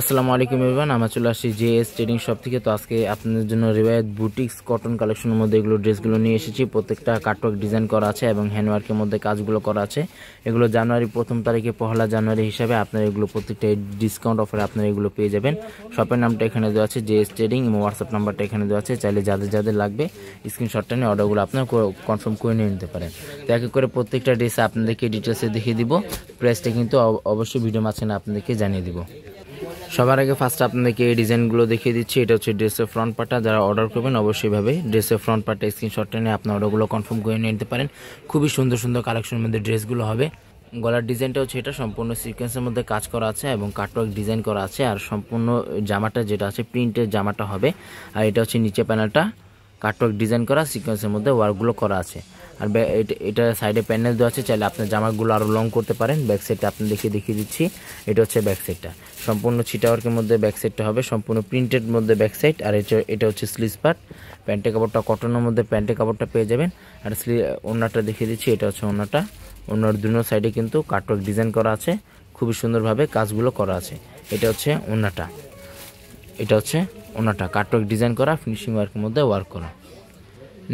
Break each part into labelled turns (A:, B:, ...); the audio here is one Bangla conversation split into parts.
A: আসসালামু আলাইকুম এভরিওয়ান, আমরা চলে আসছি জেএস ট্রেডিং শপ থেকে। তো আজকে আপনাদের জন্য রিওয়ায়াত বুটিক্স কটন কালেকশনের মধ্যে এগুলো ড্রেসগুলো নিয়ে এসেছি। প্রত্যেকটা কাটওয়ার্ক ডিজাইন করা আছে এবং হ্যান্ডওয়ার্কের মধ্যে কাজগুলো করা আছে। এগুলো জানুয়ারি 1 তারিখে পহেলা জানুয়ারি হিসাবে আপনারা এগুলো প্রত্যেকটা ডিসকাউন্ট অফারে আপনারা এগুলো পেয়ে যাবেন। শপের নামটা এখানে দেওয়া আছে জেএস ট্রেডিং এবং হোয়াটসঅ্যাপ নাম্বারটা এখানে দেওয়া আছে। চাইলে যাদের যাদের লাগবে স্ক্রিনশটটা নিয়ে অর্ডারগুলো আপনারা কনফার্ম করে নিয়ে নিতে পারেন। তো এক এক করে প্রত্যেকটা ড্রেসে আপনাদেরকে ডিটেলসে দেখিয়ে দিব। প্রাইসটা কিন্তু অবশ্যই ভিডিও মাঝখানে আপনাদেরকে জানিয়ে দিব। সবার আগে ফার্স্ট আপনাদেরকে এই ডিজাইনগুলো দেখিয়ে দিচ্ছি। এটা হচ্ছে ড্রেসের ফ্রন্ট পার্টটা। যারা অর্ডার করবেন অবশ্যই ভাবে ড্রেসের ফ্রন্ট পার্টটা স্ক্রিনশটটা নিয়ে আপনার অর্ডারগুলো কনফার্ম করে নিয়ে নিতে পারেন। খুবই সুন্দর সুন্দর কালেকশনের মধ্যে ড্রেসগুলো হবে। গলার ডিজাইনটা হচ্ছে এটা সম্পূর্ণ সিকোয়েন্সের মধ্যে কাজ করা আছে এবং কাটওয়ার্ক ডিজাইন করা আছে। আর সম্পূর্ণ জামাটা যেটা আছে প্রিন্টের জামাটা হবে। আর এটা হচ্ছে নিচে প্যানেলটা কাটওয়ার্ক ডিজাইন করা সিকোয়েন্সের মধ্যে ওয়ার্কগুলো করা আছে। আর এটা সাইডে প্যানেল দেওয়া আছে, চাইলে আপনার জামাগুলো আরও লং করতে পারেন। ব্যাক সাইডটা আপনি দেখিয়ে দিচ্ছি। এটা হচ্ছে ব্যাক সাইডটা, সম্পূর্ণ ছিটাওয়ার্কের মধ্যে ব্যাক সাইডটা হবে, সম্পূর্ণ প্রিন্টেড মধ্যে ব্যাক সাইড। আর এটা হচ্ছে স্লিভস পার্ট। প্যান্টের কাপড়টা কটনের মধ্যে প্যান্টের কাপড়টা পেয়ে যাবেন। আর ওড়নাটা দেখিয়ে দিচ্ছি। এটা হচ্ছে ওড়নাটা। ওড়নার দুনো সাইডে কিন্তু কাটওয়ার্ক ডিজাইন করা আছে, খুবই সুন্দরভাবে কাজগুলো করা আছে। এটা হচ্ছে ওড়নাটা। এটা হচ্ছে ওড়নাটা কাটওয়ার্ক ডিজাইন করা, ফিনিশিং ওয়ার্কের মধ্যে ওয়ার্ক করা।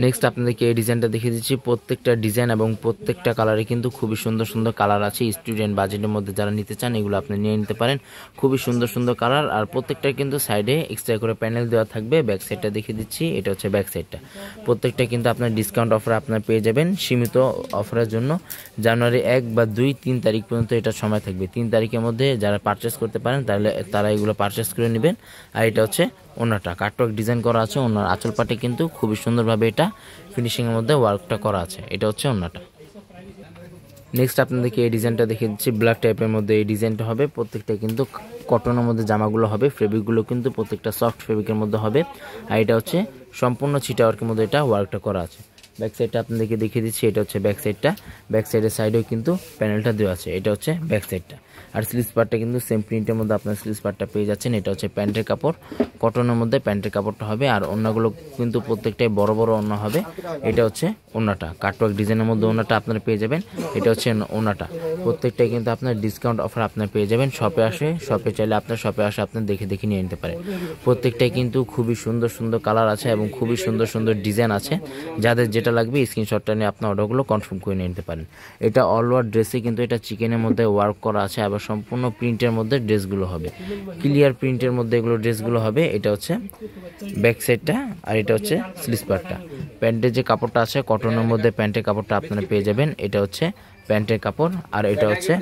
A: নেক্সট আপনাদেরকে এই ডিজাইনটা দেখিয়ে দিচ্ছি। প্রত্যেকটা ডিজাইন এবং প্রত্যেকটা কালারে কিন্তু খুবই সুন্দর সুন্দর কালার আছে। স্টুডেন্ট বাজেটের মধ্যে যারা নিতে চান এগুলো আপনি নিয়ে নিতে পারেন। খুবই সুন্দর সুন্দর কালার। আর প্রত্যেকটা কিন্তু সাইডে এক্সট্রা করে প্যানেল দেওয়া থাকবে। ব্যাক সাইডটা দেখিয়ে দিচ্ছি। এটা হচ্ছে ব্যাক সাইডটা। প্রত্যেকটা কিন্তু আপনার ডিসকাউন্ট অফার আপনার পেয়ে যাবেন। সীমিত অফারের জন্য জানুয়ারি 1 বা 2, 3 তারিখ পর্যন্ত এটা সময় থাকবে। 3 তারিখের মধ্যে যারা পারচেস করতে পারেন তারা এগুলো পারচেস করে নেবেন। আর এটা হচ্ছে ওড়নাটা কাটওয়ার্ক ডিজাইন করা আছে। ওড়নার আঁচল পাটে কিন্তু খুবই সুন্দরভাবে এটা ফিনিশিংয়ের মধ্যে ওয়ার্কটা করা আছে। এটা হচ্ছে ওড়নাটা। নেক্সট আপনাদেরকে এই ডিজাইনটা দেখিয়ে দিচ্ছি। ব্ল্যাক টাইপের মধ্যে এই ডিজাইনটা হবে। প্রত্যেকটা কিন্তু কটনের মধ্যে জামাগুলো হবে। ফেব্রিকগুলো কিন্তু প্রত্যেকটা সফট ফেব্রিকের মধ্যে হবে। আর এটা হচ্ছে সম্পূর্ণ ছিটাওয়ার্কের মধ্যে এটা ওয়ার্কটা করা আছে। ব্যাক সাইডটা আপনাদেরকে দেখিয়ে দিচ্ছি। এটা হচ্ছে ব্যাক সাইডটা। ব্যাক সাইডের সাইডেও কিন্তু প্যানেলটা দেওয়া আছে। এটা হচ্ছে ব্যাক সাইডটা। আর স্লিভস পার্টটা কিন্তু সেম প্রিন্টের মধ্যে আপনার স্লিভস পার্টটা পেয়ে যাচ্ছেন। এটা হচ্ছে প্যান্টের কাপড়, কটনের মধ্যে প্যান্টের কাপড়টা হবে। আর ওড়নাগুলো কিন্তু প্রত্যেকটাই বড় বড় ওড়না হবে। এটা হচ্ছে ওড়নাটা কাটওয়ার্ক ডিজাইনের মধ্যে ওড়নাটা আপনারা পেয়ে যাবেন। এটা হচ্ছে ওড়নাটা। প্রত্যেকটাই কিন্তু আপনার ডিসকাউন্ট অফার আপনার পেয়ে যাবেন। শপে চাইলে আপনার শপে আসে আপনার দেখে নিয়ে নিতে পারেন। প্রত্যেকটাই কিন্তু খুবই সুন্দর সুন্দর কালার আছে এবং খুবই সুন্দর সুন্দর ডিজাইন আছে। যাদের যেটা লাগবে স্ক্রিনশটটা নিয়ে আপনার অর্ডারগুলো কনফার্ম করে নিয়ে নিতে পারেন। এটা অল ওভার ড্রেসে কিন্তু এটা চিকেনের মধ্যে ওয়ার্ক করা আছে। আবার সম্পূর্ণ প্রিন্টের মধ্যে ড্রেসগুলো হবে, ক্লিয়ার প্রিন্টের মধ্যে এগুলো ড্রেসগুলো হবে। এটা হচ্ছে ব্যাক সাইডটা। আর এটা হচ্ছে স্লিভস পার্টটা। প্যান্টের যে কাপড়টা আছে কটনের মধ্যে প্যান্টের কাপড়টা আপনারা পেয়ে যাবেন। এটা হচ্ছে প্যান্টের কাপড়। আর এটা হচ্ছে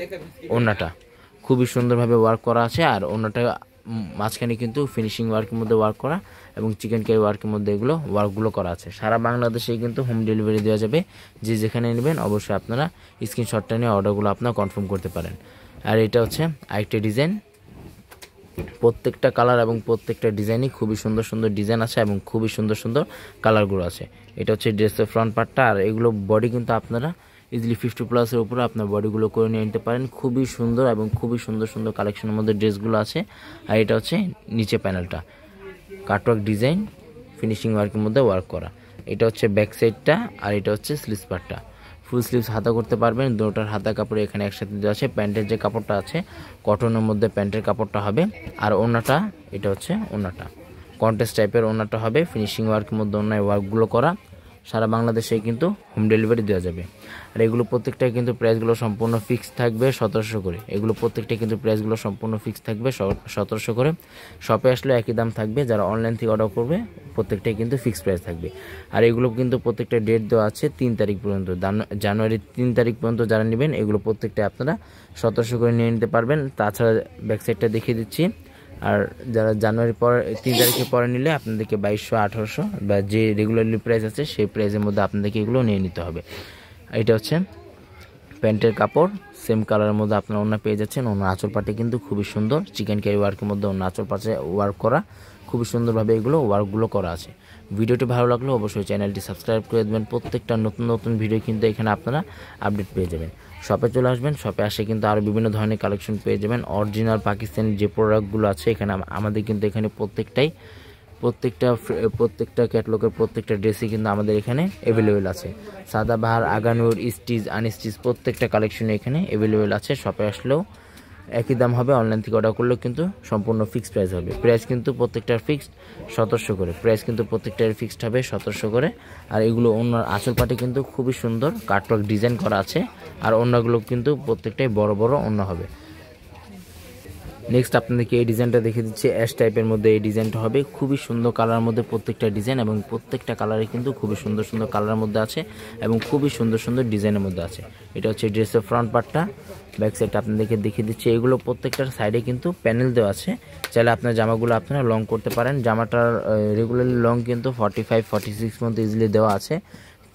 A: ওড়নাটা। খুবই সুন্দরভাবে ওয়ার্ক করা আছে। আর ওড়নাটা মাঝখানে কিন্তু ফিনিশিং ওয়ার্কের মধ্যে ওয়ার্ক করা এবং চিকেন কারি ওয়ার্কের মধ্যে এগুলো ওয়ার্কগুলো করা আছে। সারা বাংলাদেশে কিন্তু হোম ডেলিভারি দেওয়া যাবে। যে যেখানে নেবেন অবশ্যই আপনারা স্ক্রিনশটটা নিয়ে অর্ডারগুলো আপনারা কনফার্ম করতে পারেন। আর এটা হচ্ছে আরেকটা ডিজাইন। প্রত্যেকটা কালার এবং প্রত্যেকটা ডিজাইনই খুবই সুন্দর সুন্দর ডিজাইন আছে এবং খুবই সুন্দর সুন্দর কালারগুলো আছে। এটা হচ্ছে ড্রেসের ফ্রন্ট পার্টটা। আর এগুলো বডি কিন্তু আপনারা ইজিলি 50+ উপরে আপনার বডিগুলো করে নিয়ে নিতে পারেন। খুবই সুন্দর এবং খুবই সুন্দর সুন্দর কালেকশনের মধ্যে ড্রেসগুলো আছে। আর এটা হচ্ছে নিচে প্যানেলটা কাটওয়ার্ক ডিজাইন ফিনিশিং ওয়ার্কের মধ্যে ওয়ার্ক করা। এটা হচ্ছে ব্যাক সাইডটা। আর এটা হচ্ছে স্লিভস পার্টটা। ফুল স্লিভস হাতা করতে পারবেন। দুটোর হাতা কাপড় এখানে একসাথে দেওয়া আছে। প্যান্টের যে কাপড়টা আছে কটনের মধ্যে প্যান্টের কাপড়টা হবে। আর ওড়নাটা এটা হচ্ছে ওড়নাটা কন্ট্রাস্ট টাইপের ওড়নাটা হবে। ফিনিশিং ওয়ার্কের মধ্যে ওড়নায় ওয়ার্কগুলো করা। সারা বাংলাদেশে কিন্তু হোম ডেলিভারি দেওয়া যাবে। আর এগুলো প্রত্যেকটাই কিন্তু প্রাইসগুলো সম্পূর্ণ ফিক্সড থাকবে 1700 করে। এগুলো প্রত্যেকটাই কিন্তু প্রাইসগুলো সম্পূর্ণ ফিক্সড থাকবে 1700 করে। শপে আসলে একই দাম থাকবে। যারা অনলাইন থেকে অর্ডার করবে প্রত্যেকটাই কিন্তু ফিক্সড প্রাইস থাকবে। আর এগুলো কিন্তু প্রত্যেকটা ডেট দেওয়া আছে 3 তারিখ পর্যন্ত। জানুয়ারি 3 তারিখ পর্যন্ত যারা নেবেন এগুলো প্রত্যেকটাই আপনারা 1700 করে নিয়ে নিতে পারবেন। তাছাড়া ব্যাক সাইডটা দেখিয়ে দিচ্ছি। আর যারা জানুয়ারি 3 তারিখের পরে নিলে আপনাদেরকে 2200, 1800 বা যে রেগুলারলি প্রাইস আছে সেই প্রাইসের মধ্যে আপনাদেরকে এগুলো নিয়ে নিতে হবে। এটা হচ্ছে প্যান্টের কাপড় সেম কালারের মধ্যে আপনারা ওড়না পেয়ে যাচ্ছেন। ওড়নার আঁচল পাটে কিন্তু খুবই সুন্দর চিকেন কারি ওয়ার্কের মধ্যে ওড়নার আঁচল পাটে ওয়ার্ক করা। খুবই সুন্দরভাবে এগুলো ওয়ার্কগুলো করা আছে। ভিডিওটি ভালো লাগলে অবশ্যই চ্যানেলটি সাবস্ক্রাইব করে দেবেন। প্রত্যেকটা নতুন নতুন ভিডিও কিন্তু এখানে আপনারা আপডেট পেয়ে যাবেন। শপে চলে আসবেন। শপে আসে কিন্তু আরও বিভিন্ন ধরনের কালেকশন পেয়ে যাবেন। অরিজিনাল পাকিস্তানি যে প্রোডাক্টগুলো আছে এখানে আমাদের কিন্তু এখানে প্রত্যেকটা ক্যাটালগের প্রত্যেকটা ড্রেসই কিন্তু আমাদের এখানে অ্যাভেলেবেল আছে। সাদাবাহার, আগানুর, স্টিচ, আনস্টিচ প্রত্যেকটা কালেকশন এখানে অ্যাভেলেবেল আছে। শপে আসলেও একই দাম হবে। অনলাইন থেকে অর্ডার করলেও কিন্তু সম্পূর্ণ ফিক্সড প্রাইস হবে। প্রাইস কিন্তু প্রত্যেকটার ফিক্সড 1700 করে, প্রাইস কিন্তু প্রত্যেকটার ফিক্সড হবে 1700 করে। আর এগুলো ওনার আঁচল পাটে কিন্তু খুবই সুন্দর কাটওয়ার্ক ডিজাইন করা আছে, আর ওনাগুলো কিন্তু প্রত্যেকটাই বড় বড় ওনা হবে। নেক্সট আপনাদেরকে এই ডিজাইনটা দেখে দিচ্ছি, অ্যাশ টাইপের মধ্যে এই ডিজাইনটা হবে, খুবই সুন্দর কালারের মধ্যে প্রত্যেকটা ডিজাইন, এবং প্রত্যেকটা কালারে কিন্তু খুবই সুন্দর সুন্দর কালারের মধ্যে আছে এবং খুবই সুন্দর সুন্দর ডিজাইনের মধ্যে আছে। এটা হচ্ছে ড্রেসের ফ্রন্ট পার্টটা। ব্যাক সাইডটা আপনাদেরকে দেখিয়ে দিচ্ছি, এগুলো প্রত্যেকটার সাইডে কিন্তু প্যানেল দেওয়া আছে। চাইলে আপনার জামাগুলো আপনারা লং করতে পারেন। জামাটার রেগুলারলি লং কিন্তু 45-46 মধ্যে ইজিলি দেওয়া আছে,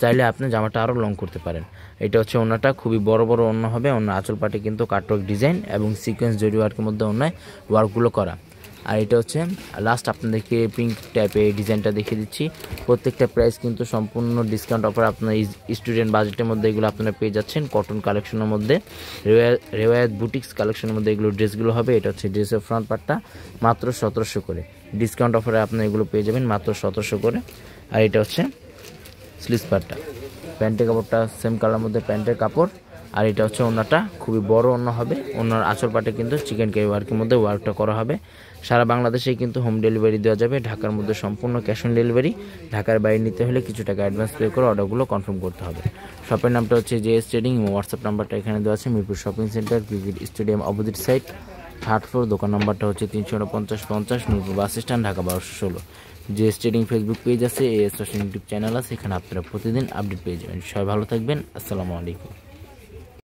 A: চাইলে আপনি জামাটা আরও লং করতে পারেন। এটা হচ্ছে ওনাটা, খুবই বড় বড় ওনা হবে। ওনার আঁচল পাটে কিন্তু কাটওয়ার্ক ডিজাইন এবং সিকোয়েন্স জরি ওয়ার্কের মধ্যে ওনায় ওয়ার্কগুলো করা। আর এটা হচ্ছে লাস্ট আপনাদেরকে পিঙ্ক টাইপের এই ডিজাইনটা দেখিয়ে দিচ্ছি। প্রত্যেকটা প্রাইস কিন্তু সম্পূর্ণ ডিসকাউন্ট অফার, আপনার স্টুডেন্ট বাজেটের মধ্যে এগুলো আপনারা পেয়ে যাচ্ছেন। কটন কালেকশনের মধ্যে, রেওয়ায়াত বুটিক্স কালেকশনের মধ্যে এগুলো ড্রেসগুলো হবে। এটা হচ্ছে ড্রেসের ফ্রন্ট পার্টটা, মাত্র 1700 করে ডিসকাউন্ট অফারে আপনারা এগুলো পেয়ে যাবেন মাত্র 1700 করে। আর এটা হচ্ছে স্লিভস পার্টটা, প্যান্টের কাপড়টা সেম কালার মধ্যে প্যান্টের কাপড়। আর এটা হচ্ছে ওনাটা, খুবই বড় ওনা হবে। ওনার আঁচল পাটে কিন্তু চিকেন কারি ওয়ার্কের মধ্যে ওয়ার্কটা করা হবে। সারা বাংলাদেশে কিন্তু হোম ডেলিভারি দেওয়া যাবে। ঢাকার মধ্যে সম্পূর্ণ ক্যাশ অন ডেলিভারি। ঢাকার বাইরে নিতে হলে কিছু টাকা অ্যাডভান্স পে করে অর্ডারগুলো কনফার্ম করতে হবে। শপের নামটা হচ্ছে JS ট্রেডিং, হোয়াটসঅ্যাপ নাম্বারটা এখানে দেওয়া আছে। Mirpur shopping centre, cricket stadium opposite side, 3rd floor. দোকান নাম্বারটা হচ্ছে 349-50 Mirpur bus stand, Dhaka 1216। JS trading Facebook page আছে, AS ইউটিউব চ্যানেল আছে, এখানে আপনারা প্রতিদিন আপডেট পেয়ে যাবেন। সবাই ভালো থাকবেন, আসসালামু আলাইকুম।